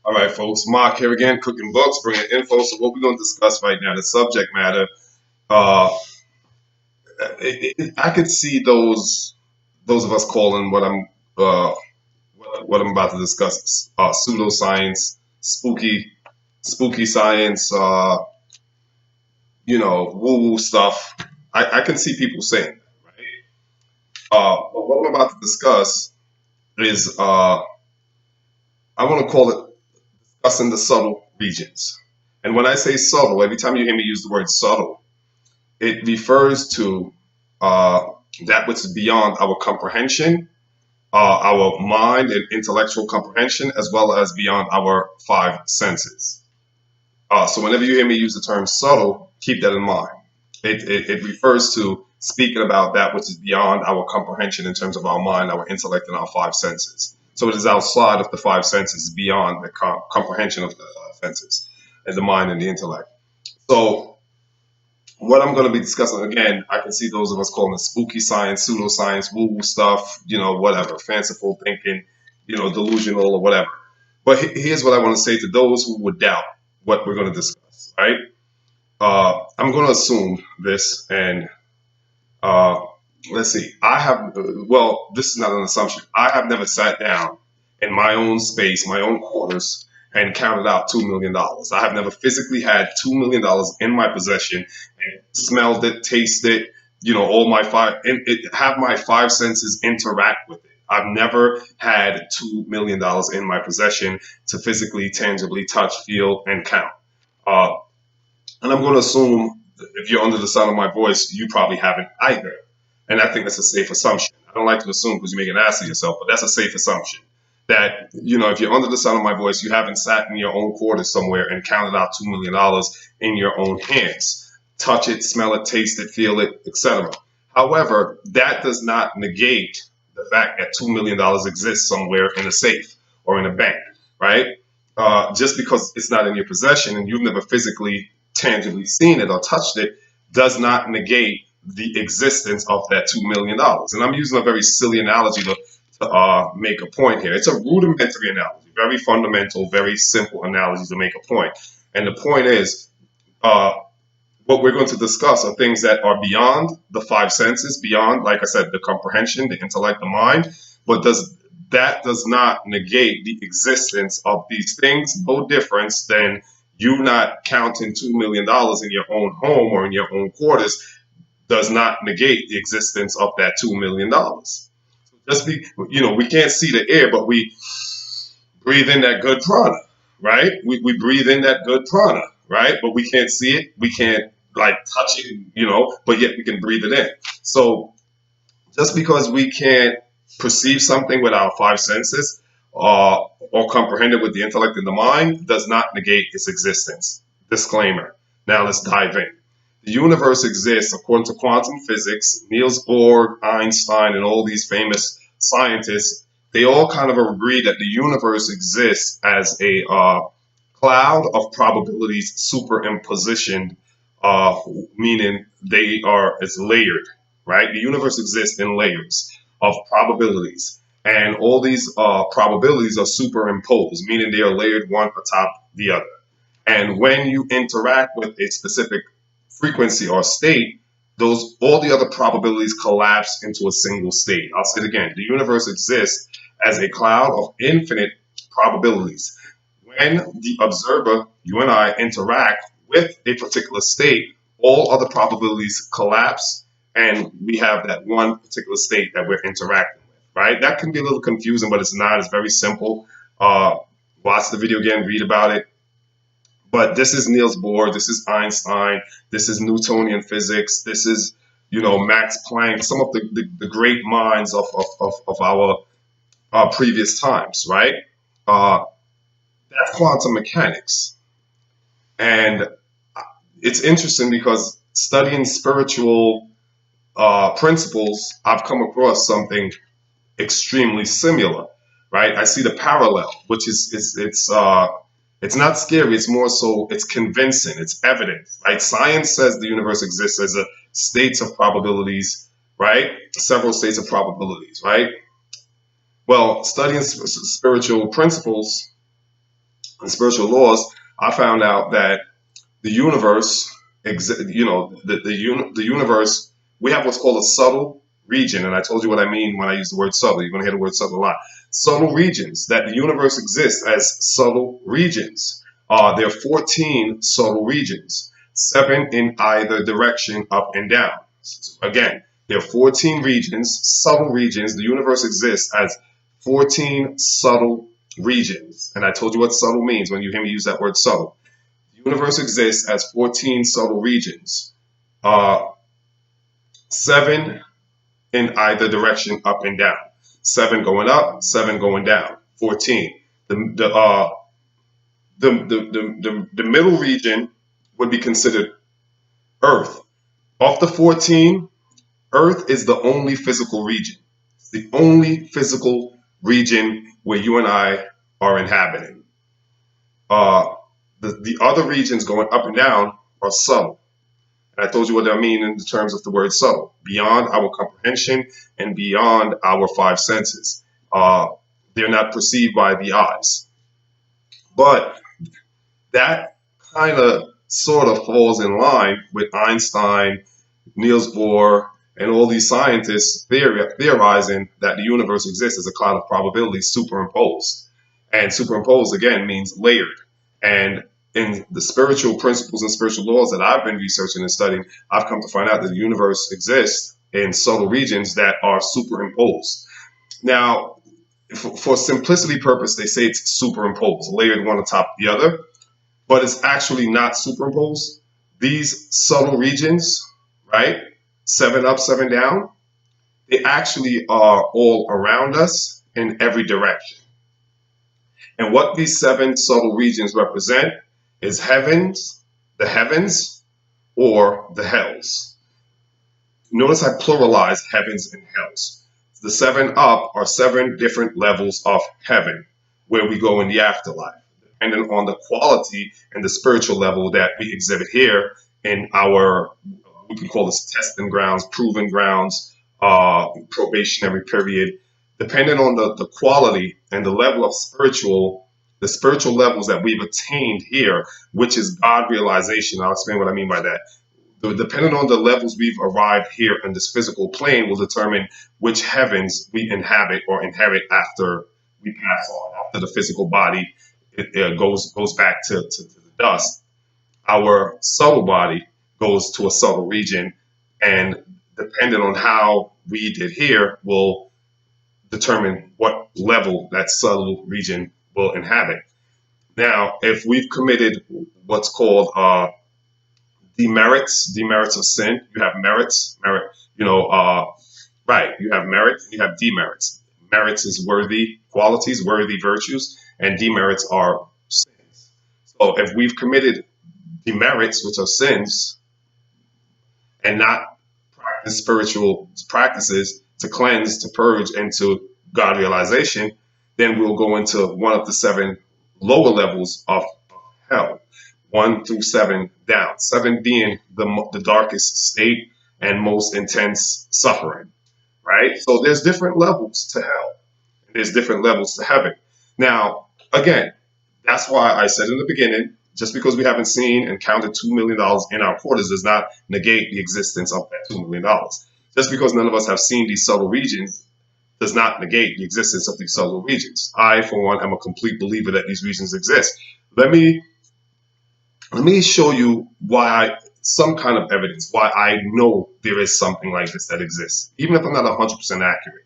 All right, folks. Mark here again, cooking books, bringing info. So, what we're going to discuss right now, the subject matter. Uh, I could see those of us calling what I'm about to discuss pseudoscience, spooky science. Woo woo stuff. I can see people saying that, right? But what I'm about to discuss is I want to call it discussing the subtle regions. And when I say subtle, every time you hear me use the word subtle, it refers to uh, that which is beyond our comprehension, our mind and intellectual comprehension, as well as beyond our five senses. So whenever you hear me use the term subtle, keep that in mind. It refers to speaking about that which is beyond our comprehension in terms of our mind, our intellect, and our five senses. So it is outside of the five senses, beyond the comprehension of the senses, and the mind and the intellect. So what I'm going to be discussing again, I can see those of us calling it spooky science, pseudoscience, woo woo stuff, whatever, fanciful thinking, delusional or whatever. But here's what I want to say to those who would doubt what we're going to discuss, right? I'm going to assume this, and uh, let's see. This is not an assumption. I have never sat down in my own space, my own quarters, and counted out $2 million. I have never physically had $2 million in my possession and smelled it, tasted it, all my have my five senses interact with it. I've never had $2 million in my possession to physically, tangibly touch, feel, and count. Uh, and I'm going to assume if you're under the sound of my voice, you probably haven't either. And I think that's a safe assumption. I don't like to assume because you make an ass of yourself, but that's a safe assumption. That, if you're under the sound of my voice, you haven't sat in your own quarters somewhere and counted out $2 million in your own hands. Touch it, smell it, taste it, feel it, etc. However, that does not negate the fact that $2 million exists somewhere in a safe or in a bank, right? Just because it's not in your possession and you've never physically tangibly seen it or touched it does not negate the existence of that $2 million. And I'm using a very silly analogy to make a point here. It's a rudimentary analogy, very fundamental, very simple analogy to make a point. And the point is, uh, what we're going to discuss are things that are beyond the five senses, beyond, like I said, the comprehension, the intellect, the mind. But does not negate the existence of these things. No difference than you not counting $2 million in your own home or in your own quarters does not negate the existence of that $2 million. Just we can't see the air, but we breathe in that good prana, right? We breathe in that good prana, right? But we can't see it. We can't like touch it, but yet we can breathe it in. So just because we can't perceive something with our five senses or comprehend it with the intellect and the mind does not negate its existence. Disclaimer. Now let's dive in. The universe exists according to quantum physics. Niels Bohr, Einstein, and all these famous scientists, they all kind of agree that the universe exists as a cloud of probabilities superimposition, meaning they are as layered, right? The universe exists in layers of probabilities. And all these probabilities are superimposed, meaning they are layered one atop the other. And when you interact with a specific frequency or state, those all the other probabilities collapse into a single state. I'll say it again. The universe exists as a cloud of infinite probabilities. When the observer, you and I, interact with a particular state, all other probabilities collapse and we have that one particular state that we're interacting with, right? That can be a little confusing, but it's not. It's very simple. Uh, Watch the video again, read about it. But this is Niels Bohr, this is Einstein, this is Newtonian physics, this is, Max Planck, some of the great minds of our previous times, right? Uh, that's quantum mechanics. And it's interesting because studying spiritual principles, I've come across something extremely similar, right? I see the parallel, which is it's not scary. It's more so it's convincing. It's evident, right? Science says the universe exists as a states of probabilities, right? Several states of probabilities, right? Well, studying spiritual principles, in spiritual laws, I found out that the universe, the universe, we have what's called a subtle region. And I told you what I mean when I use the word subtle. You're going to hear the word subtle a lot. Subtle regions, that the universe exists as subtle regions. There are 14 subtle regions, 7 in either direction, up and down. Again, there are 14 regions, subtle regions. The universe exists as 14 subtle regions. And I told you what subtle means when you hear me use that word subtle. The universe exists as 14 subtle regions, uh, 7 in either direction, up and down. 7 going up, 7 going down. 14. The middle region would be considered Earth. Of the 14, Earth is the only physical region. It's the only physical region where you and I are inhabiting. Uh, the other regions going up and down are subtle. And I told you what I mean in terms of the word subtle, beyond our comprehension and beyond our 5 senses. They're not perceived by the eyes. But that kind of sort of falls in line with Einstein, Niels Bohr, and all these scientists theorizing that the universe exists as a cloud of probabilities superimposed. And superimposed, again, means layered. And in the spiritual principles and spiritual laws that I've been researching and studying, I've come to find out that the universe exists in subtle regions that are superimposed. Now, for simplicity purpose, they say it's superimposed, layered one atop the other, but it's actually not superimposed. These subtle regions, right? 7 up, 7 down, they actually are all around us in every direction. And what these 7 subtle regions represent is the heavens, or the hells. Notice I pluralize heavens and hells. The 7 up are 7 different levels of heaven where we go in the afterlife, depending on the quality and the spiritual level that we exhibit here in our, we can call this testing grounds, proving grounds, probationary period. Depending on the quality and the level of the spiritual levels that we've attained here, which is God realization. I'll explain what I mean by that. Depending on the levels we've arrived here in this physical plane will determine which heavens we inhabit or inherit after we pass on, after the physical body it goes back to the dust. Our subtle body goes to a subtle region, and depending on how we did here will determine what level that subtle region will inhabit. Now, if we've committed what's called demerits of sin, you have right, you have merits, you have demerits. Merits is worthy qualities, worthy virtues, and demerits are sins. So if we've committed demerits, which are sins, and not practice spiritual practices to cleanse, to purge, and to God realization, then we'll go into one of the 7 lower levels of hell, 1 through 7 down, 7 being the darkest state and most intense suffering, right? So there's different levels to hell, and there's different levels to heaven. Now, again, that's why I said in the beginning, just because we haven't seen and counted $2 million in our quarters does not negate the existence of that $2 million. Just because none of us have seen these subtle regions does not negate the existence of these subtle regions. I, for one, am a complete believer that these regions exist. Let me show you some kind of evidence why I know there is something like this that exists, even if I'm not 100% accurate.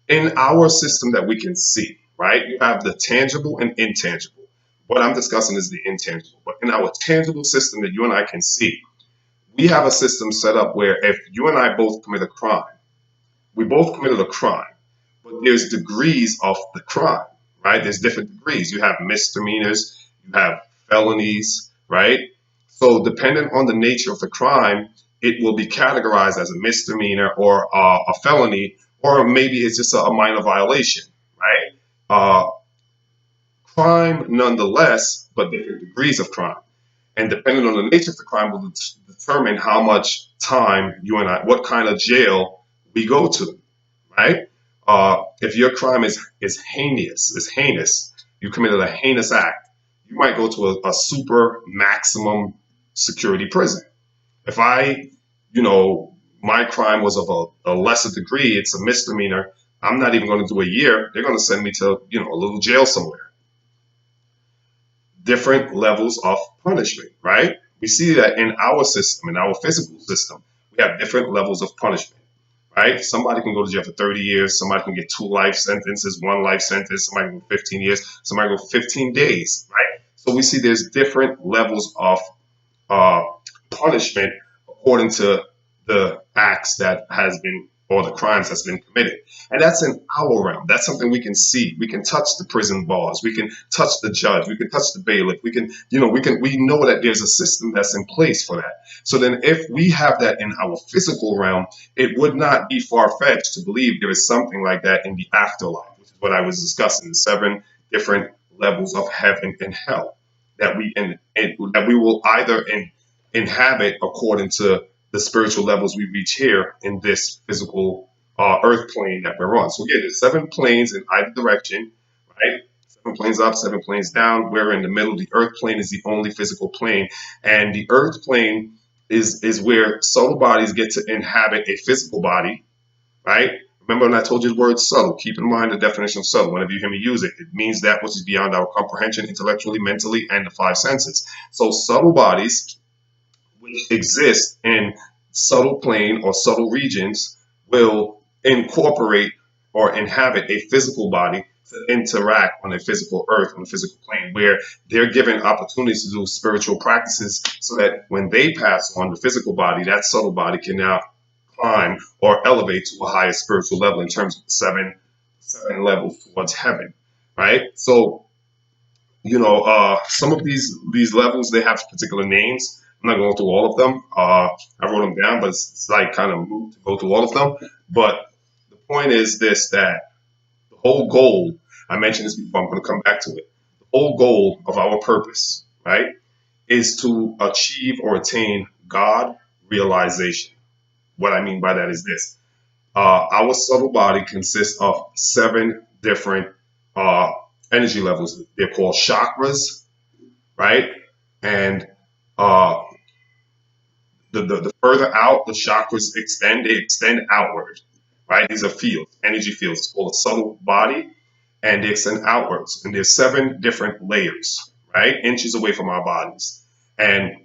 In our system that we can see, right? You have the tangible and intangible. What I'm discussing is the intangible. But in our tangible system that you and I can see, we have a system set up where if you and I both commit a crime, we both committed a crime, but there's degrees of the crime, right? There's different degrees. You have misdemeanors, you have felonies, right? So depending on the nature of the crime, it will be categorized as a misdemeanor or a felony, or maybe it's just a minor violation, right? Crime nonetheless, but different degrees of crime. And depending on the nature of the crime will determine how much time you and I, what kind of jail we go to, right? If your crime is heinous, you committed a heinous act, you might go to a super maximum security prison. If I, my crime was of a lesser degree, it's a misdemeanor. I'm not even going to do a year. They're going to send me to, a little jail somewhere. Different levels of punishment, right? We see that in our system, in our physical system, we have different levels of punishment, right? Somebody can go to jail for 30 years. Somebody can get 2 life sentences, 1 life sentence. Somebody can go 15 years. Somebody can go 15 days, right? So we see there's different levels of uh, punishment according to the acts that has been or the crimes that's been committed. And that's in our realm. That's something we can see. We can touch the prison bars. We can touch the judge. We can touch the bailiff. We know that there's a system that's in place for that. So then if we have that in our physical realm, it would not be far-fetched to believe there is something like that in the afterlife, which is what I was discussing, the 7 different levels of heaven and hell that that we will either inhabit according to the spiritual levels we reach here in this physical earth plane that we're on. So again, there's 7 planes in either direction, right? 7 planes up, 7 planes down. We're in the middle. The earth plane is the only physical plane, and the earth plane is where subtle bodies get to inhabit a physical body, right? Remember when I told you the word subtle? Keep in mind the definition of subtle. Whenever you hear me use it, it means that which is beyond our comprehension intellectually, mentally, and the 5 senses. So subtle bodies which exist in subtle plane or subtle regions will incorporate or inhabit a physical body to interact on a physical earth, on a physical plane, where they're given opportunities to do spiritual practices so that when they pass on the physical body, that subtle body can now climb or elevate to a higher spiritual level in terms of the seven levels towards heaven, right? So some of these levels they have particular names. I'm not going through all of them. I wrote them down, but it's like kind of moot to go through all of them. But the point is this: that the whole goal. I mentioned this before. I'm going to come back to it. The whole goal of our purpose, right, is to achieve or attain God realization. What I mean by that is this: our subtle body consists of 7 different uh, energy levels. They're called chakras, right? And uh, the further out the chakras extend, they extend outward, right? These are fields, energy fields. It's called a subtle body, and they extend outwards. And there's 7 different layers, right? Inches away from our bodies. And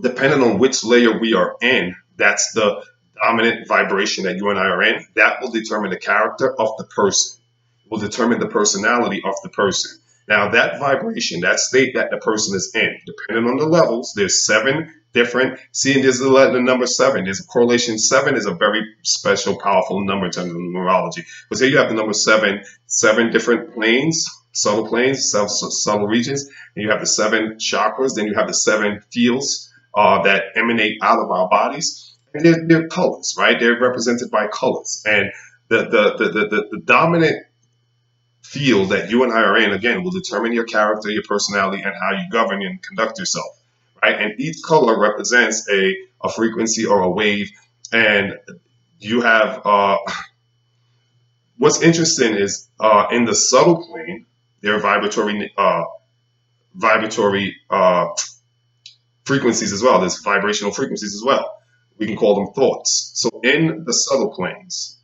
depending on which layer we are in, that's the dominant vibration that you and I are in. That will determine the character of the person, will determine the personality of the person. Now, that vibration, that state that the person is in, depending on the levels, there's 7 different. See, there's the number 7. There's a correlation. 7 is a very special, powerful number in terms of numerology. Because here you have the number 7 different planes, subtle planes, subtle regions, and you have the 7 chakras. Then you have the 7 fields that emanate out of our bodies. And they're colors, right? They're represented by colors. And the dominant field that you and I are in, again, will determine your character, your personality, and how you govern and conduct yourself, right? And each color represents a frequency or a wave. And you have, what's interesting is in the subtle plane, there are vibratory frequencies as well. There's vibrational frequencies as well. We can call them thoughts. So in the subtle planes,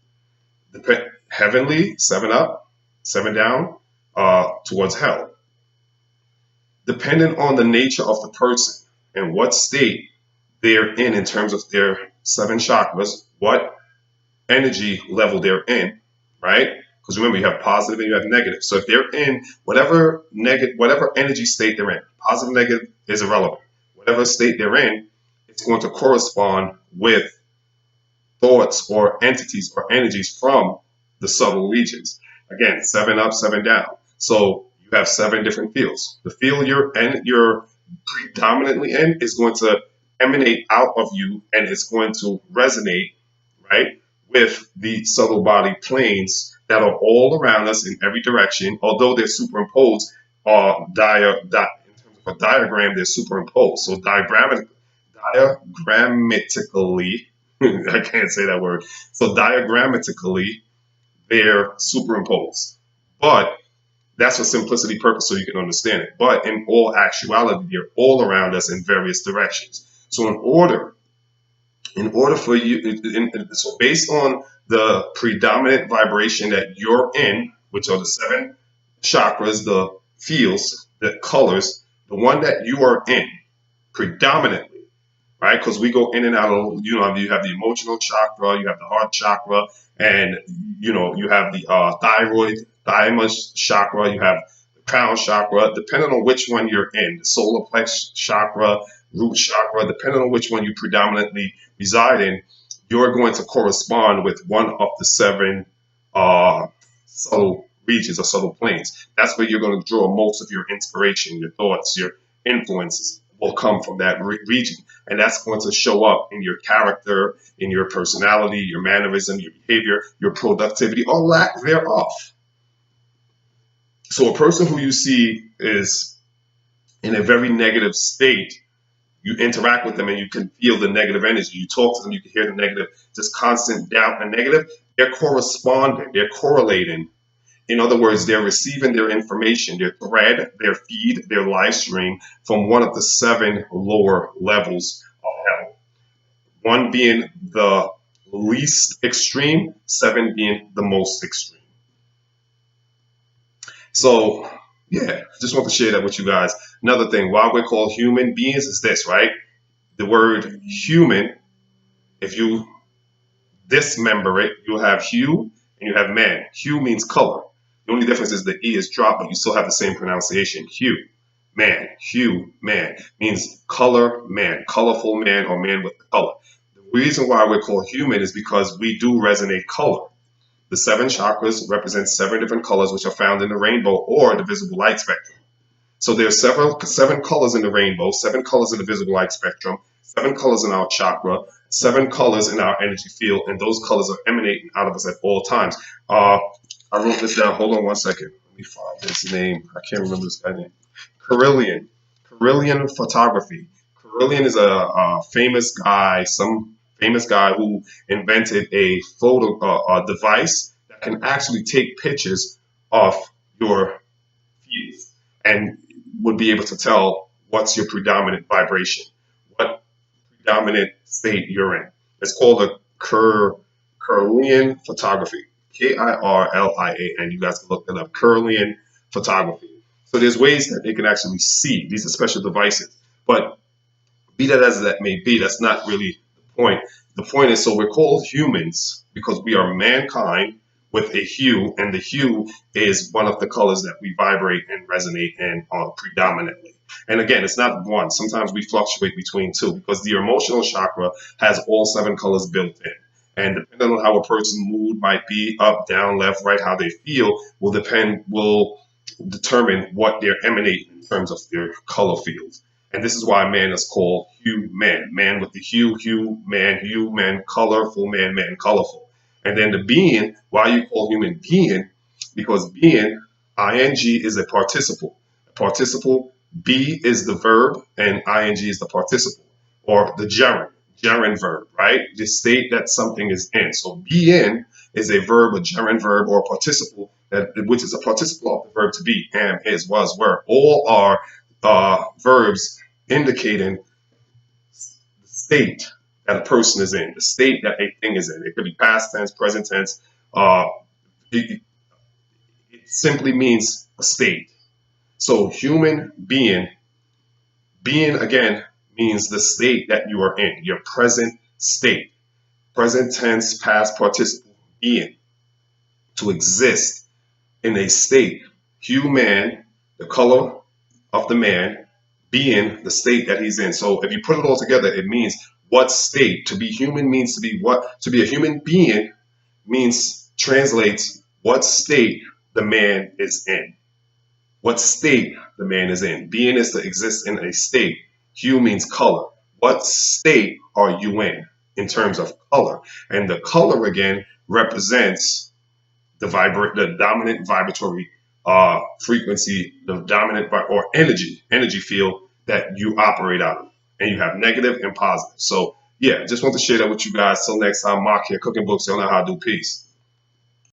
heavenly, 7 up, 7 down, towards hell. Depending on the nature of the person and what state they're in terms of their 7 chakras, what energy level they're in, right? Because remember, you have positive and you have negative. So if they're in whatever energy state they're in, positive, negative is irrelevant. Whatever state they're in, it's going to correspond with thoughts or entities or energies from the subtle regions. Again, 7 up, 7 down. So you have 7 different fields. The field you're predominantly in is going to emanate out of you and it's going to resonate, right, with the subtle body planes that are all around us in every direction, although they're superimposed in terms of a diagram, they're superimposed. So diagrammatically, I can't say that word. So diagrammatically, they're superimposed. But That's for simplicity purpose so you can understand it. But in all actuality, they're all around us in various directions. So in order for you, so based on the predominant vibration that you're in, which are the seven chakras, the fields, the colors, the one that you are in predominantly, right? Because we go in and out of, you have the emotional chakra, you have the heart chakra, and you have the thyroid, thymus chakra, you have the crown chakra, depending on which one you're in, the solar plex chakra, root chakra, depending on which one you predominantly reside in, you're going to correspond with one of the seven subtle regions or subtle planes. That's where you're going to draw most of your inspiration, your thoughts, your influences will come from that region. And that's going to show up in your character, in your personality, your mannerism, your behavior, your productivity, or lack thereof. So a person who you see is in a very negative state, you interact with them and you can feel the negative energy. You talk to them, you can hear the negative, just constant doubt and negative. They're corresponding, they're correlating. In other words, they're receiving their information, their thread, their feed, their live stream from one of the seven lower levels of hell. One being the least extreme, seven being the most extreme. So, yeah, just want to share that with you guys. Another thing, why we're called human beings is this, right? The word human, if you dismember it, you have hue and you have man. Hue means color. The only difference is the E is dropped, but you still have the same pronunciation. Hue, man means color, man, colorful man, or man with color. The reason why we're called human is because we do resonate color. The seven chakras represent seven different colors which are found in the rainbow or the visible light spectrum. So there's seven colors in the rainbow, seven colors in the visible light spectrum, seven colors in our chakra, seven colors in our energy field, and those colors are emanating out of us at all times. I wrote this down. Hold on one second. Let me find his name. I can't remember this guy's name. Kirlian. Kirlian photography. Kirlian is a famous guy, some famous guy who invented a photo device that can actually take pictures of your fuse and would be able to tell what's your predominant vibration, what predominant state you're in. It's called a Kirlian photography. Kirlian. You guys can look it up. Kirlian photography. So there's ways that they can actually see. These are special devices. But be that as that may be, that's not really the point. The point is, so we're called humans because we are mankind with a hue, and the hue is one of the colors that we vibrate and resonate in predominantly. And again, it's not one. Sometimes we fluctuate between two because the emotional chakra has all seven colors built in. And depending on how a person's mood might be, up, down, left, right, how they feel, will determine what they're emanating in terms of their color fields. And this is why man is called hue man. Man with the hue man, colorful man, colorful. And then the being, why you call human being? Because being, ing is a participle. A participle, be is the verb, and ing is the participle, or the gerund verb, right? The state that something is in. So be in is a verb, a gerund verb, or a participle, which is a participle of the verb to be, am, is, was, were. All are verbs indicating the state that a person is in, the state that a thing is in. It could be past tense, present tense. Uh, it simply means a state. So human being again means the state that you are in, your present state. Present tense, past participle, being, to exist in a state. Human, the color of the man, being the state that he's in. So if you put it all together, it means what state. To be human means to be what? To be a human being means, translates what state the man is in. What state the man is in. Being is to exist in a state. Hue means color. What state are you in terms of color? And the color again represents the dominant vibratory frequency, the dominant or energy field that you operate out of, and you have negative and positive. So yeah, just want to share that with you guys. Till next time, Mark here, cooking books. Y'all know how to do. Peace.